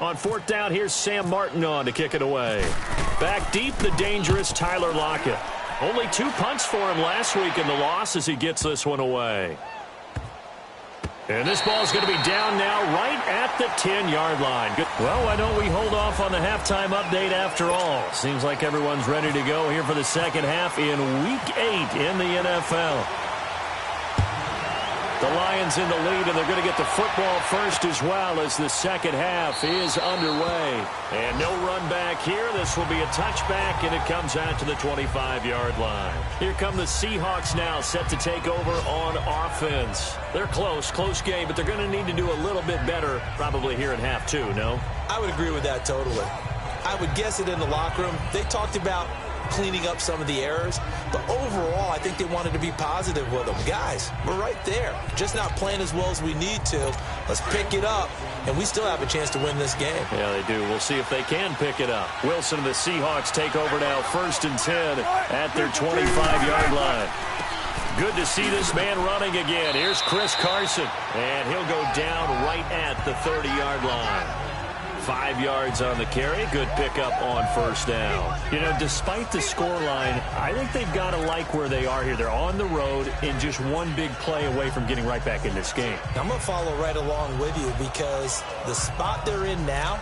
On fourth down, here's Sam Martin on to kick it away. Back deep, the dangerous Tyler Lockett. Only 2 punts for him last week in the loss as he gets this one away. And this ball is going to be down now right at the 10-yard line. Good. Well, why don't we hold off on the halftime update after all? Seems like everyone's ready to go here for the second half in Week 8 in the NFL. The Lions in the lead, and they're going to get the football first as well as the second half is underway. And no run back here. This will be a touchback, and it comes out to the 25-yard line. Here come the Seahawks now, set to take over on offense. They're close game, but they're going to need to do a little bit better probably here in half two, no? I would agree with that totally. I would guess it in the locker room. They talked about cleaning up some of the errors, but overall I think they wanted to be positive with them. Guys, we're right there, just not playing as well as we need to. Let's pick it up, and we still have a chance to win this game. Yeah, they do. We'll see if they can pick it up. Wilson and the Seahawks take over now, 1st and 10 at their 25-yard line. Good to see this man running again. Here's Chris Carson, and he'll go down right at the 30-yard line. 5 yards on the carry. Good pickup on 1st down. You know, despite the scoreline, I think they've got to like where they are here. They're on the road and just one big play away from getting right back in this game. I'm going to follow right along with you because the spot they're in now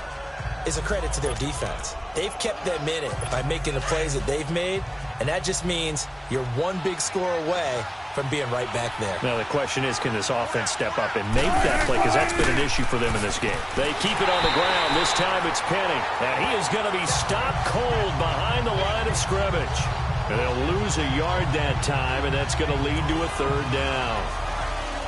is a credit to their defense. They've kept them in it by making the plays that they've made, and that just means you're one big score away from being right back there. Now the question is, can this offense step up and make that play? Because that's been an issue for them in this game. They keep it on the ground. This time it's Penny. And he is going to be stopped cold behind the line of scrimmage. And they'll lose a yard that time, and that's going to lead to a 3rd down.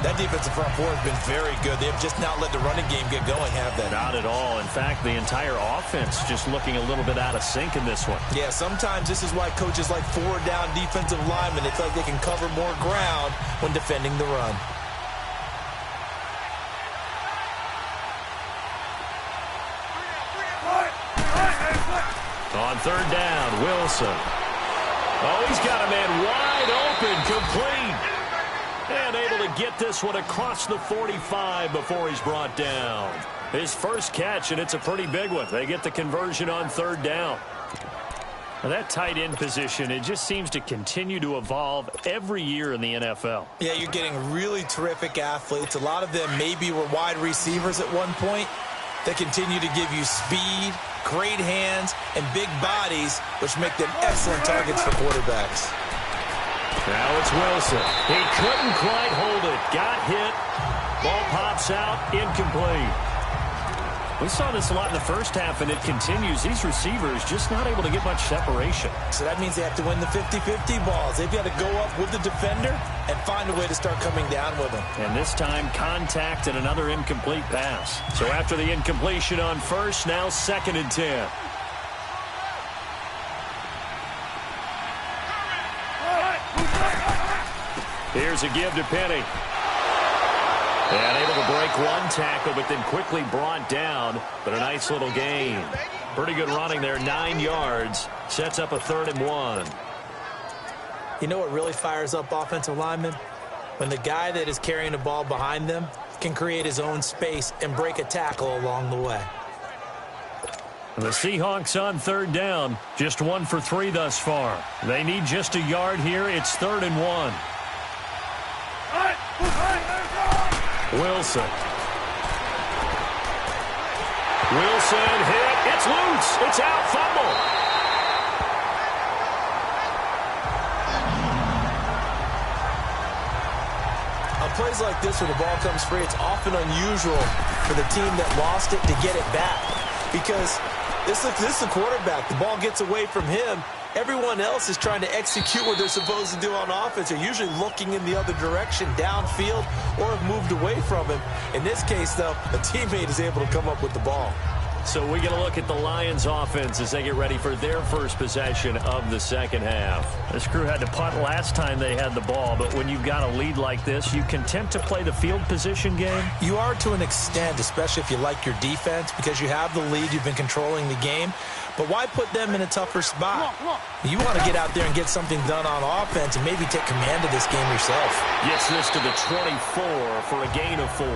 That defensive front four has been very good. They have just not let the running game get going, have they? Not at all. In fact, the entire offense just looking a little bit out of sync in this one. Yeah, sometimes this is why coaches like forward-down defensive linemen. They feel like they can cover more ground when defending the run. On 3rd down, Wilson. Oh, he's got a man wide open, complete. And able to get this one across the 45 before he's brought down. His first catch, and it's a pretty big one. They get the conversion on 3rd down. Now that tight end position, it just seems to continue to evolve every year in the NFL. Yeah, you're getting really terrific athletes. A lot of them maybe were wide receivers at one point. They continue to give you speed, great hands, and big bodies, which make them excellent targets for quarterbacks. Now it's Wilson. He couldn't quite hold it. Got hit. Ball pops out. Incomplete. We saw this a lot in the first half, and it continues. These receivers just not able to get much separation. So that means they have to win the 50-50 balls. They've got to go up with the defender and find a way to start coming down with them. And this time, contact and another incomplete pass. So after the incompletion on 1st, now 2nd and 10. Here's a give to Penny. And able to break one tackle, but then quickly brought down. But a nice little gain. Pretty good running there, 9 yards. Sets up a 3rd and 1. You know what really fires up offensive linemen? When the guy that is carrying the ball behind them can create his own space and break a tackle along the way. The Seahawks on 3rd down. Just 1 for 3 thus far. They need just a yard here. It's 3rd and 1. Wilson. Wilson hit. It's loose. It's out. Fumble. On plays like this where the ball comes free, it's often unusual for the team that lost it to get it back. Because this is the quarterback. The ball gets away from him. Everyone else is trying to execute what they're supposed to do on offense. They're usually looking in the other direction, downfield, or have moved away from him. In this case, though, a teammate is able to come up with the ball. So we get a look at the Lions offense as they get ready for their first possession of the second half. This crew had to punt last time they had the ball, but when you've got a lead like this, you content to play the field position game? You are to an extent, especially if you like your defense, because you have the lead, you've been controlling the game. But why put them in a tougher spot? You want to get out there and get something done on offense and maybe take command of this game yourself. Gets this to the 24 for a gain of 4.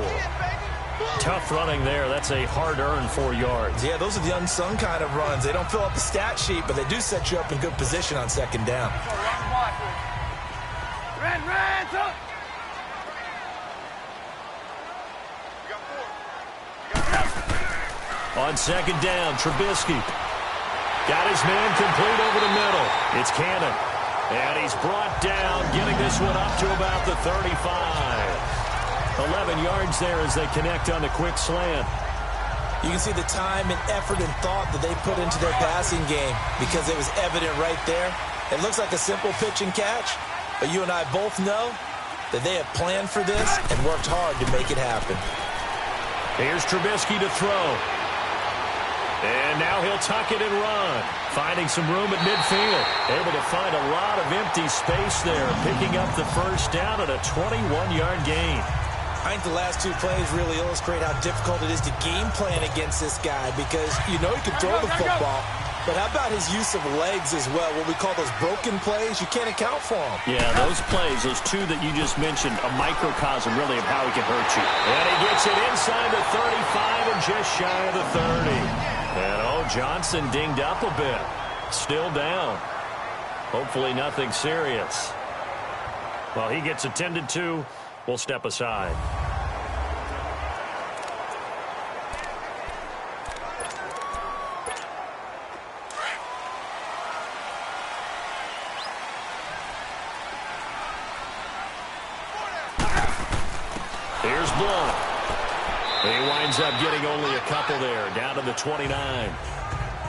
Tough running there. That's a hard-earned 4 yards. Yeah, those are the unsung kind of runs. They don't fill up the stat sheet, but they do set you up in good position on second down. On second down, Trubisky. Got his man complete over the middle. It's Cannon. And he's brought down, getting this one up to about the 35. 11 yards there as they connect on the quick slant. You can see the time and effort and thought that they put into their passing game because it was evident right there. It looks like a simple pitch and catch, but you and I both know that they have planned for this and worked hard to make it happen. Here's Trubisky to throw. And now he'll tuck it and run, finding some room at midfield. Able to find a lot of empty space there, picking up the first down at a 21-yard gain. I think the last two plays really illustrate how difficult it is to game plan against this guy because you know he can throw the football, but how about his use of legs as well? What we call those broken plays, you can't account for them. Yeah, those plays, those two that you just mentioned, a microcosm really of how he can hurt you. And he gets it inside the 35 and just shy of the 30. And Johnson dinged up a bit. Still down. Hopefully nothing serious. Well, he gets attended to. We'll step aside. Here's Blunt. He winds up getting only a couple there, down to the 29.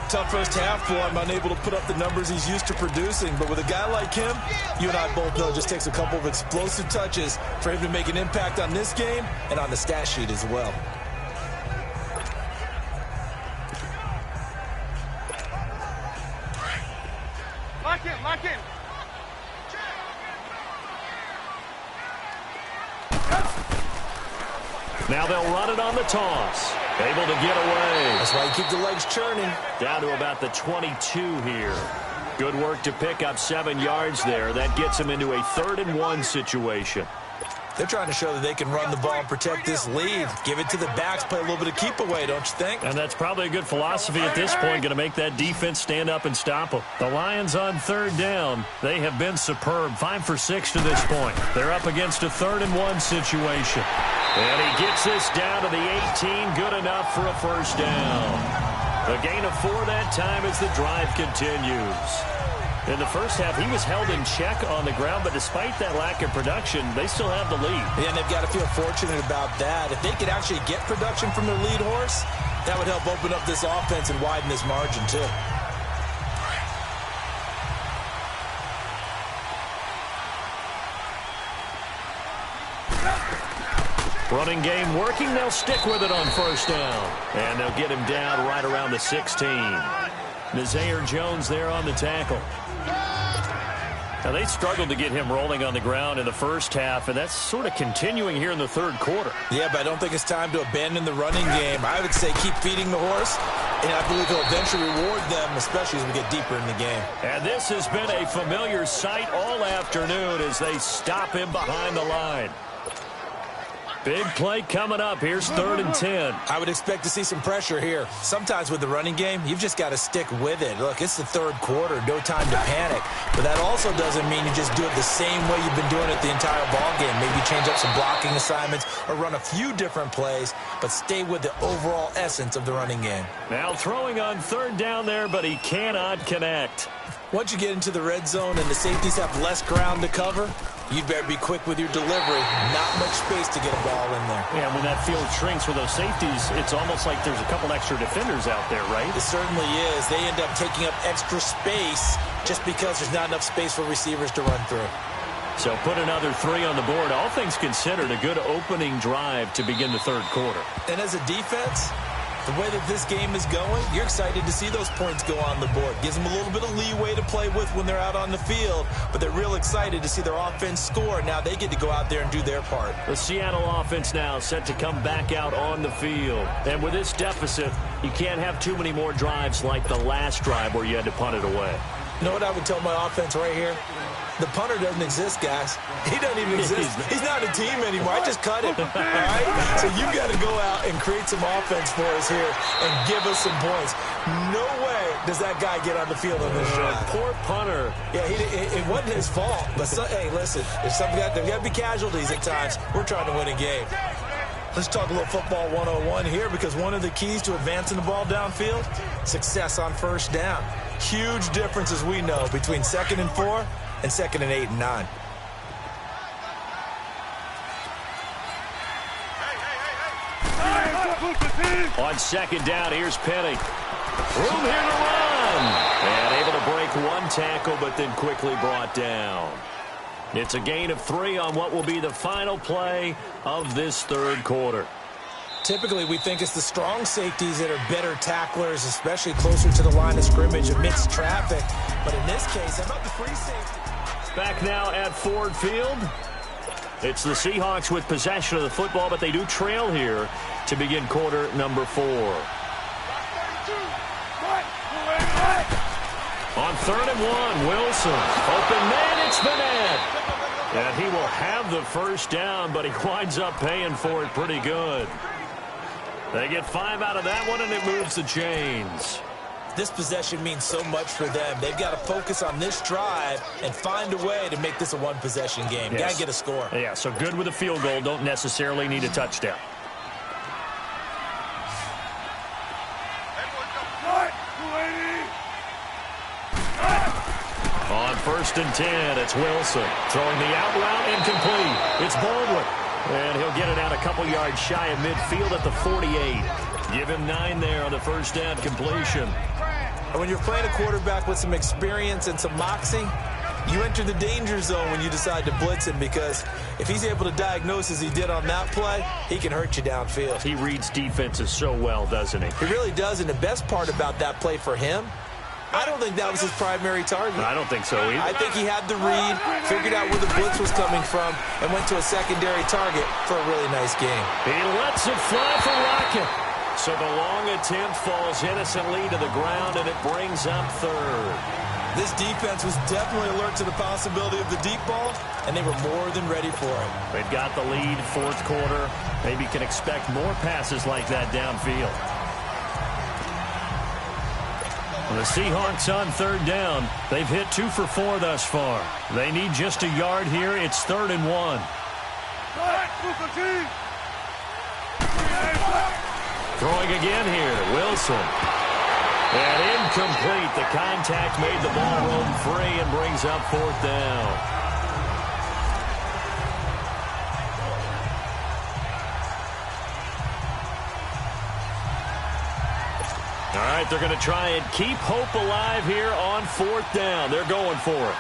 Tough first half for him, unable to put up the numbers he's used to producing. But with a guy like him, you and I both know it just takes a couple of explosive touches for him to make an impact on this game and on the stat sheet as well. Lock in. Now they'll run it on the toss. Able to get away. That's why you keep the legs churning. Down to about the 22 here. Good work to pick up 7 yards there. That gets them into a 3rd-and-1 situation. They're trying to show that they can run the ball and protect this lead. Give it to the backs, play a little bit of keep away, don't you think? And that's probably a good philosophy at this point, going to make that defense stand up and stop them. The Lions on 3rd down. They have been superb. 5 for 6 to this point. They're up against a 3rd-and-1 situation. And he gets this down to the 18. Good enough for a first down. A gain of 4 that time as the drive continues. In the first half, he was held in check on the ground, but despite that lack of production, they still have the lead. Yeah, and they've got to feel fortunate about that. If they could actually get production from their lead horse, that would help open up this offense and widen this margin, too. Running game working. They'll stick with it on first down. And they'll get him down right around the 16. Nazaire Jones there on the tackle. Now, they struggled to get him rolling on the ground in the first half, and that's sort of continuing here in the 3rd quarter. Yeah, but I don't think it's time to abandon the running game. I would say keep feeding the horse, and I believe he'll eventually reward them, especially as we get deeper in the game. And this has been a familiar sight all afternoon as they stop him behind the line. Big play coming up. Here's 3rd and 10. I would expect to see some pressure here. Sometimes with the running game, you've just got to stick with it. Look, it's the 3rd quarter. No time to panic. But that also doesn't mean you just do it the same way you've been doing it the entire ball game. Maybe change up some blocking assignments or run a few different plays, but stay with the overall essence of the running game. Now throwing on 3rd down there, but he cannot connect. Once you get into the red zone and the safeties have less ground to cover, you'd better be quick with your delivery. Not much space to get a ball in there. Yeah, when that field shrinks with those safeties, it's almost like there's a couple extra defenders out there, right? It certainly is. They end up taking up extra space just because there's not enough space for receivers to run through. So put another 3 on the board. All things considered, a good opening drive to begin the 3rd quarter. And as a defense, the way that this game is going, you're excited to see those points go on the board. Gives them a little bit of leeway to play with when they're out on the field, but they're real excited to see their offense score. Now they get to go out there and do their part. The Seattle offense now set to come back out on the field. And with this deficit, you can't have too many more drives like the last drive where you had to punt it away. You know what I would tell my offense right here? The punter doesn't exist, guys. He doesn't even exist. He's not a team anymore. I just cut him, all right? So you've got to go out and create some offense for us here and give us some points. No way does that guy get on the field on this drive. Poor punter. Yeah, it wasn't his fault. But, hey, listen, there's got to be casualties at times. We're trying to win a game. Let's talk a little football 101 here, because one of the keys to advancing the ball downfield, success on first down. Huge difference, as we know, between 2nd and 4 and 2nd and 8 and 9. On 2nd down, here's Penny. Room here to run. And able to break one tackle, but then quickly brought down. It's a gain of 3 on what will be the final play of this 3rd quarter. Typically, we think it's the strong safeties that are better tacklers, especially closer to the line of scrimmage amidst traffic. But in this case, how about the free safety? Back now at Ford Field. It's the Seahawks with possession of the football, but they do trail here to begin quarter number 4. On 3rd and 1, Wilson. Open man, it's Vanette. And he will have the first down, but he winds up paying for it pretty good. They get 5 out of that one, and it moves the chains. This possession means so much for them. They've got to focus on this drive and find a way to make this a one-possession game. Yes. Got to get a score. Yeah, so good with a field goal. Don't necessarily need a touchdown. On 1st and 10, it's Wilson. Throwing the out route, incomplete. It's Baldwin. And he'll get it out a couple yards shy of midfield at the 48. Give him 9 there on the first down completion. And when you're playing a quarterback with some experience and some moxie, you enter the danger zone when you decide to blitz him, because if he's able to diagnose as he did on that play, he can hurt you downfield. He reads defenses so well, doesn't he? He really does, and the best part about that play for him, I don't think that was his primary target. I don't think so either. I think he had the read, figured out where the blitz was coming from, and went to a secondary target for a really nice game. He lets it fly for Lockett. So the long attempt falls innocently to the ground, and it brings up 3rd. This defense was definitely alert to the possibility of the deep ball, and they were more than ready for it. They've got the lead, 4th quarter. Maybe can expect more passes like that downfield. The Seahawks on 3rd down. They've hit 2 for 4 thus far. They need just a yard here. It's 3rd and 1. Throwing again here, Wilson. And incomplete. The contact made the ball roam free and brings up 4th down. All right, they're going to try and keep hope alive here on 4th down. They're going for it.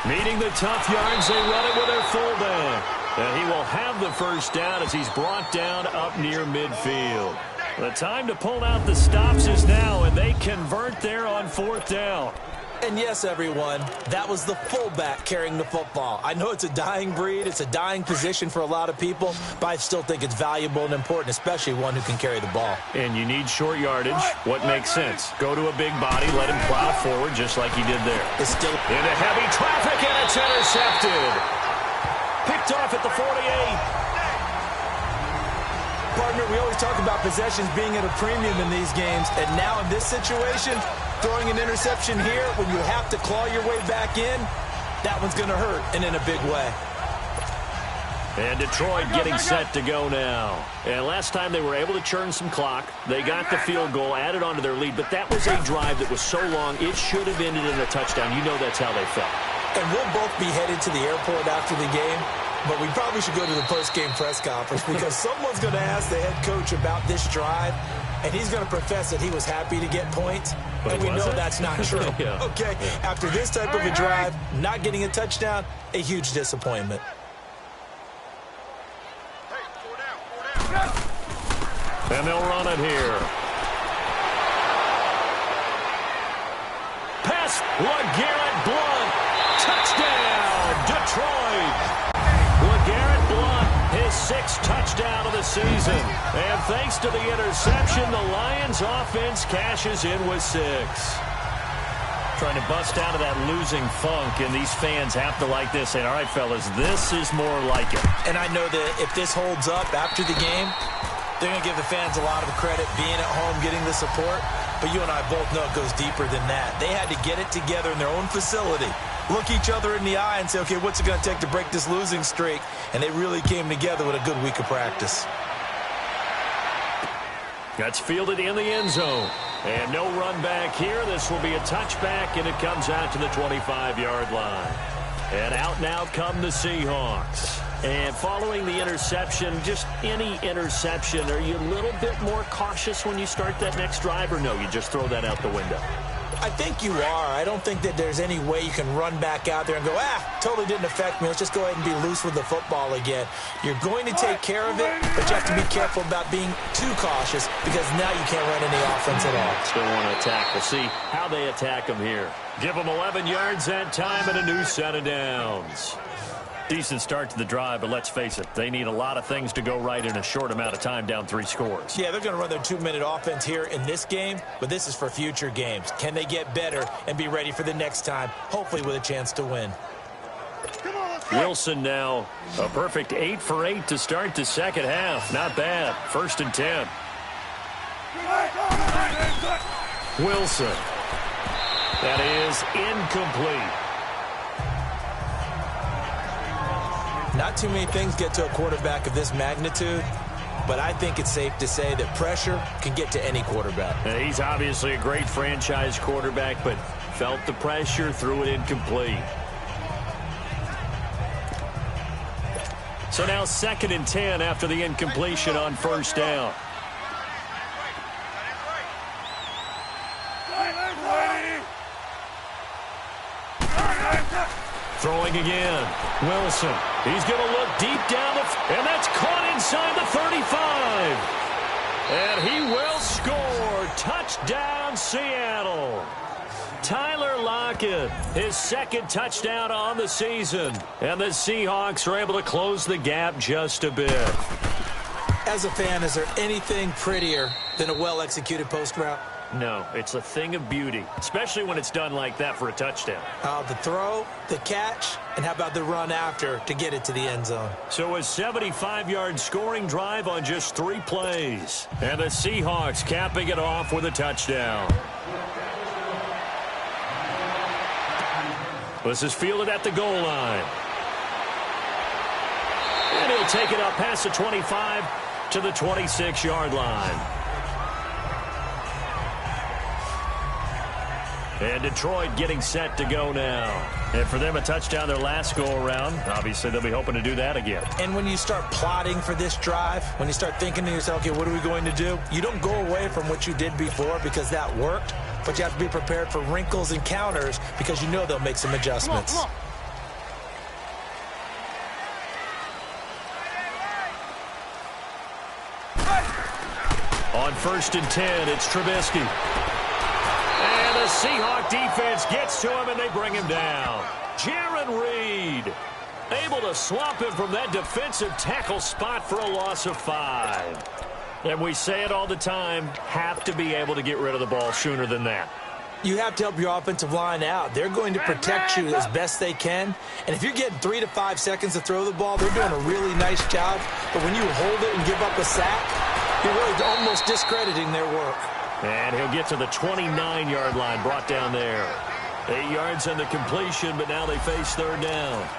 Meeting the tough yards, they run it with their fullback. And he will have the first down as he's brought down up near midfield. The time to pull out the stops is now, and they convert there on 4th down. And yes, everyone, that was the fullback carrying the football. I know it's a dying breed, it's a dying position for a lot of people, but I still think it's valuable and important, especially one who can carry the ball. And you need short yardage. What makes sense? Go to a big body, let him plow forward just like he did there. It's still into heavy traffic, and it's intercepted. Picked off at the 48. Partner, we always talk about possessions being at a premium in these games, and now in this situation, throwing an interception here when you have to claw your way back in, that one's going to hurt, and in a big way. And Detroit getting set to go now. And last time they were able to churn some clock. They got the field goal, added on to their lead, but that was a drive that was so long, it should have ended in a touchdown. You know that's how they felt. And we'll both be headed to the airport after the game, but we probably should go to the post-game press conference because someone's going to ask the head coach about this drive, and he's going to profess that he was happy to get points, and we know that's not true. Yeah. Okay, after this type of a drive, not getting a touchdown, a huge disappointment. And they'll run it here. Pass, LeGarrette Blount. Touchdown, Detroit. LeGarrette Blount, his 6th touchdown of the season. And thanks to the interception, the Lions offense cashes in with 6. Trying to bust out of that losing funk, and these fans have to like this. And all right, fellas, this is more like it. And I know that if this holds up after the game, they're going to give the fans a lot of credit being at home, getting the support. But you and I both know it goes deeper than that. They had to get it together in their own facility, look each other in the eye and say, okay, what's it going to take to break this losing streak? And they really came together with a good week of practice. That's fielded in the end zone. And no run back here. This will be a touchback, and it comes out to the 25-yard line. And out now come the Seahawks. And following the interception, just any interception, are you a little bit more cautious when you start that next drive, or no, you just throw that out the window? I think you are. I don't think that there's any way you can run back out there and go, totally didn't affect me. Let's just go ahead and be loose with the football again. You're going to take care of it, but you have to be careful about being too cautious because now you can't run any offense at all. Still want to attack. We'll see how they attack them here. Give them 11 yards that time and a new set of downs. Decent start to the drive, but let's face it, they need a lot of things to go right in a short amount of time, down 3 scores. Yeah, they're going to run their 2-minute offense here in this game, but this is for future games. Can they get better and be ready for the next time, hopefully with a chance to win? Wilson now, a perfect 8 for 8 to start the second half. Not bad. 1st and 10. Wilson. That is incomplete. Not too many things get to a quarterback of this magnitude, but I think it's safe to say that pressure can get to any quarterback. He's obviously a great franchise quarterback, but felt the pressure, threw it incomplete. So now 2nd and 10 after the incompletion on 1st down. Throwing again. Wilson. He's going to look deep down and that's caught inside the 35. And he will score. Touchdown, Seattle. Tyler Lockett, his 2nd touchdown on the season. And the Seahawks are able to close the gap just a bit. As a fan, is there anything prettier than a well-executed post route? No, it's a thing of beauty, especially when it's done like that for a touchdown. The throw, the catch, and how about the run after to get it to the end zone? So a 75-yard scoring drive on just 3 plays. And the Seahawks capping it off with a touchdown. This is fielded at the goal line. And he'll take it up past the 25 to the 26-yard line. And Detroit getting set to go now. And for them, a touchdown their last go-around. Obviously, they'll be hoping to do that again. And when you start plotting for this drive, when you start thinking to yourself, okay, what are we going to do? You don't go away from what you did before because that worked, but you have to be prepared for wrinkles and counters because you know they'll make some adjustments. Come on. On 1st and 10, it's Trubisky. And the Seahawk defense gets to him, and they bring him down. Jaron Reed able to swamp him from that defensive tackle spot for a loss of 5. And we say it all the time, have to be able to get rid of the ball sooner than that. You have to help your offensive line out. They're going to protect you as best they can. And if you're getting 3 to 5 seconds to throw the ball, they're doing a really nice job. But when you hold it and give up a sack, you're really almost discrediting their work. And he'll get to the 29-yard line, brought down there. 8 yards on the completion, but now they face 3rd down.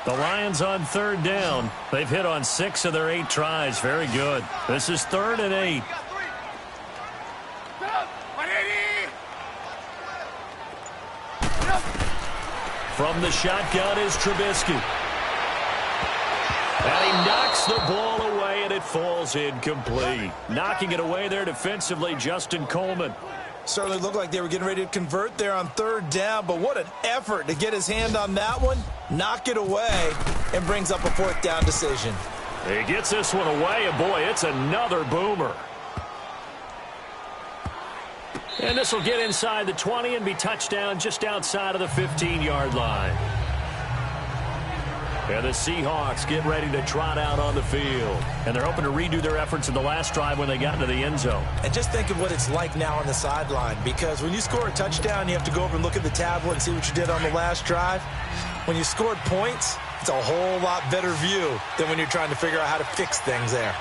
The Lions on 3rd down. They've hit on 6 of their 8 tries. Very good. This is 3rd and 8. From the shotgun is Trubisky. And he knocks the ball away, and it falls incomplete. Knocking it away there defensively, Justin Coleman. Certainly looked like they were getting ready to convert there on 3rd down, but what an effort to get his hand on that one, knock it away, and brings up a 4th down decision. He gets this one away, and boy, it's another boomer. And this will get inside the 20 and be touchdown just outside of the 15-yard line. And the Seahawks get ready to trot out on the field. And they're hoping to redo their efforts in the last drive when they got into the end zone. And just think of what it's like now on the sideline, because when you score a touchdown, you have to go over and look at the tablet and see what you did on the last drive. When you scored points, it's a whole lot better view than when you're trying to figure out how to fix things there.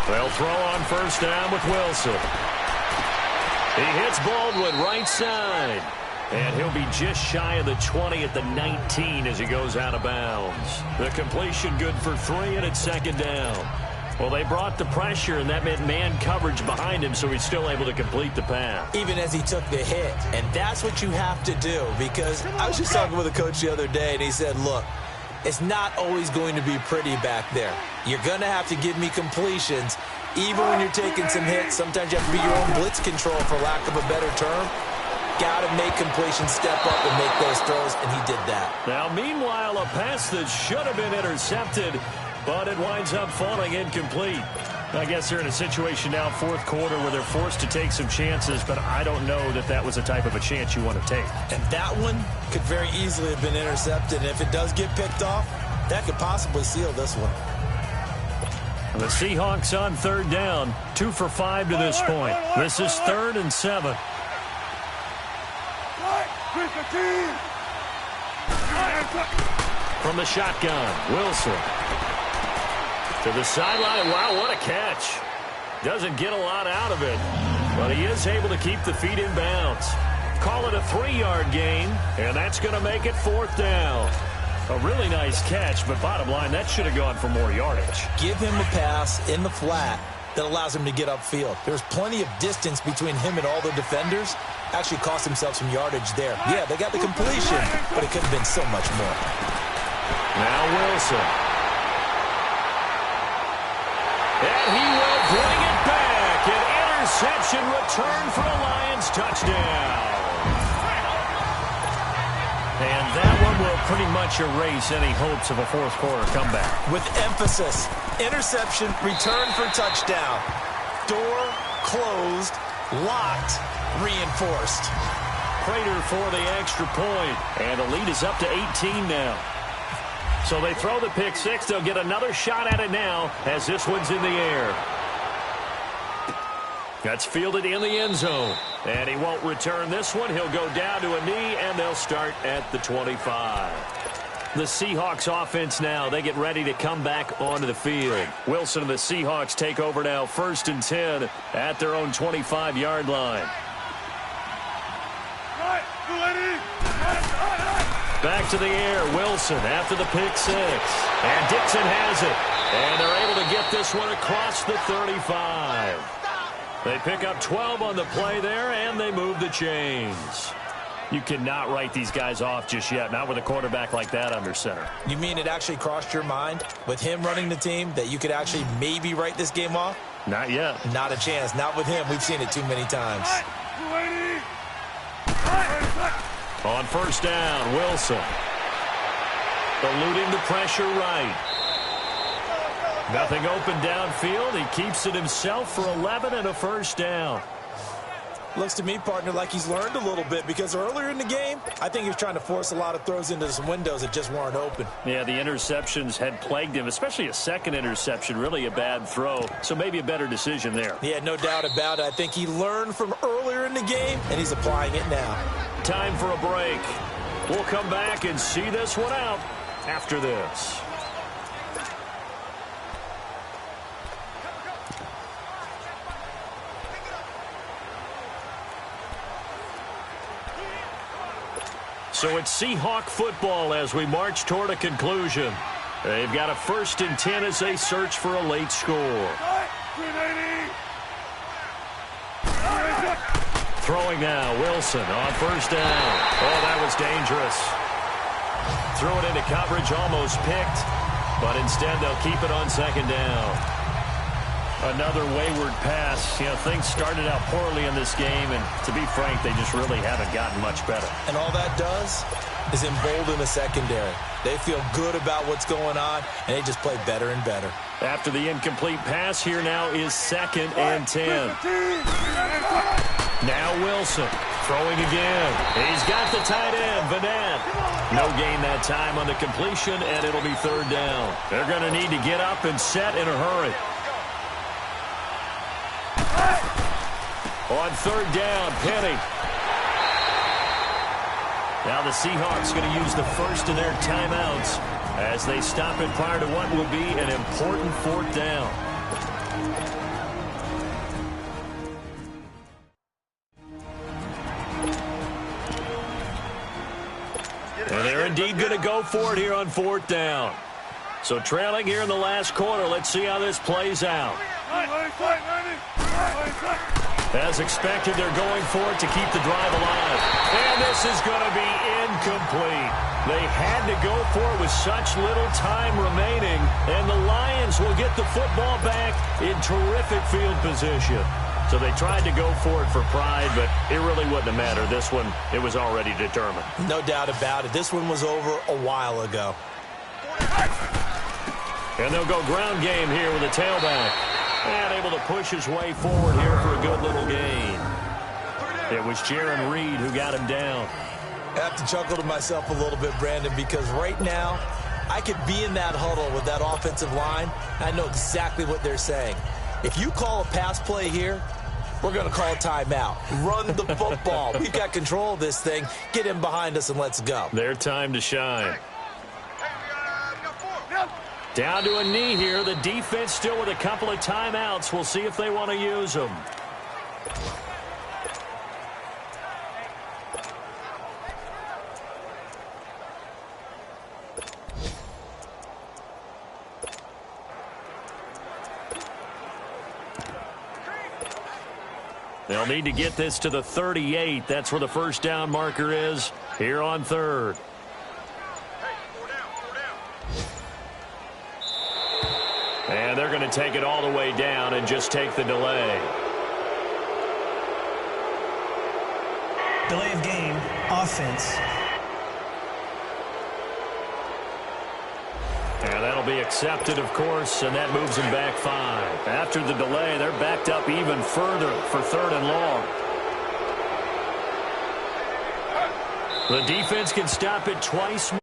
They'll throw on first down with Wilson. He hits Baldwin right side. And he'll be just shy of the 20 at the 19 as he goes out of bounds. The completion good for 3, and it's second down. Well, they brought the pressure, and that meant man coverage behind him, so he's still able to complete the pass. Even as he took the hit. And that's what you have to do, because I was just talking with a coach the other day, and he said, look, it's not always going to be pretty back there. You're going to have to give me completions. Even when you're taking some hits, sometimes you have to be your own blitz control, for lack of a better term. Got to make completions, step up and make those throws, and he did that. Now, meanwhile, a pass that should have been intercepted, but it winds up falling incomplete. I guess they're in a situation now, fourth quarter, where they're forced to take some chances, but I don't know that that was the type of a chance you want to take. And that one could very easily have been intercepted, and if it does get picked off, that could possibly seal this one. The Seahawks on third down, 2 for 5 to this point. This is 3rd and 7. From the shotgun, Wilson. To the sideline. Wow, what a catch. Doesn't get a lot out of it, but he is able to keep the feet in bounds. Call it a 3-yard gain, and that's going to make it 4th down. A really nice catch, but bottom line, that should have gone for more yardage. Give him a pass in the flat that allows him to get upfield. There's plenty of distance between him and all the defenders. Actually cost himself some yardage there. Yeah, they got the completion, but it could have been so much more. Now Wilson. And he will bring it back. An interception return for a Lions touchdown. And that one will pretty much erase any hopes of a fourth quarter comeback. With emphasis, interception, return for touchdown. Door closed, locked, reinforced. Prater for the extra point. And the lead is up to 18 now. So they throw the pick six. They'll get another shot at it now as this one's in the air. That's fielded in the end zone. And he won't return this one. He'll go down to a knee, and they'll start at the 25. The Seahawks offense now, they get ready to come back onto the field. Wilson and the Seahawks take over now, 1st and 10 at their own 25-yard line. Back to the air, Wilson after the pick six. And Dixon has it. And they're able to get this one across the 35. They pick up 12 on the play there, and they move the chains. You cannot write these guys off just yet, not with a quarterback like that under center. You mean it actually crossed your mind with him running the team that you could actually maybe write this game off? Not yet. Not a chance. Not with him. We've seen it too many times. On first down, Wilson. Eluding the pressure right. Nothing open downfield. He keeps it himself for 11 and a first down. Looks to me, partner, like he's learned a little bit, because earlier in the game, I think he was trying to force a lot of throws into some windows that just weren't open. Yeah, the interceptions had plagued him, especially a second interception, really a bad throw. So maybe a better decision there. Yeah, no doubt about it. I think he learned from earlier in the game, and he's applying it now. Time for a break. We'll come back and see this one out after this. So it's Seahawk football as we march toward a conclusion. They've got a 1st and 10 as they search for a late score. Throwing now, Wilson on first down. Oh, that was dangerous. Threw it into coverage, almost picked, but instead they'll keep it on second down. Another wayward pass. You know, things started out poorly in this game, and to be frank, they just really haven't gotten much better. And all that does is embolden the secondary. They feel good about what's going on, and they just play better and better. After the incomplete pass, here now is 2nd and 10. Now Wilson Throwing again. He's got the tight end, Vanette. No gain that time on the completion, and it'll be third down. They're going to need to get up and set in a hurry. On third down, Penny. Now the Seahawks going to use the first of their timeouts as they stop it prior to what will be an important fourth down. And they're indeed going to go for it here on fourth down. So trailing here in the last quarter, let's see how this plays out. As expected, they're going for it to keep the drive alive. And this is going to be incomplete. They had to go for it with such little time remaining, and the Lions will get the football back in terrific field position. So they tried to go for it for pride, but it really wouldn't have mattered. This one, it was already determined. No doubt about it. This one was over a while ago. And they'll go ground game here with a tailback. And able to push his way forward here for a good little gain. It was Jaron Reed who got him down. I have to chuckle to myself a little bit, Brandon, because right now I could be in that huddle with that offensive line. I know exactly what they're saying. If you call a pass play here, we're going to call a timeout. Run the football. We've got control of this thing. Get in behind us and let's go. Their time to shine. Down to a knee here. The defense still with a couple of timeouts. We'll see if they want to use them. They'll need to get this to the 38. That's where the first down marker is here on third. And they're going to take it all the way down and just take the delay. Delay of game, offense. And that'll be accepted, of course, and that moves them back 5. After the delay, they're backed up even further for third and long. The defense can stop it twice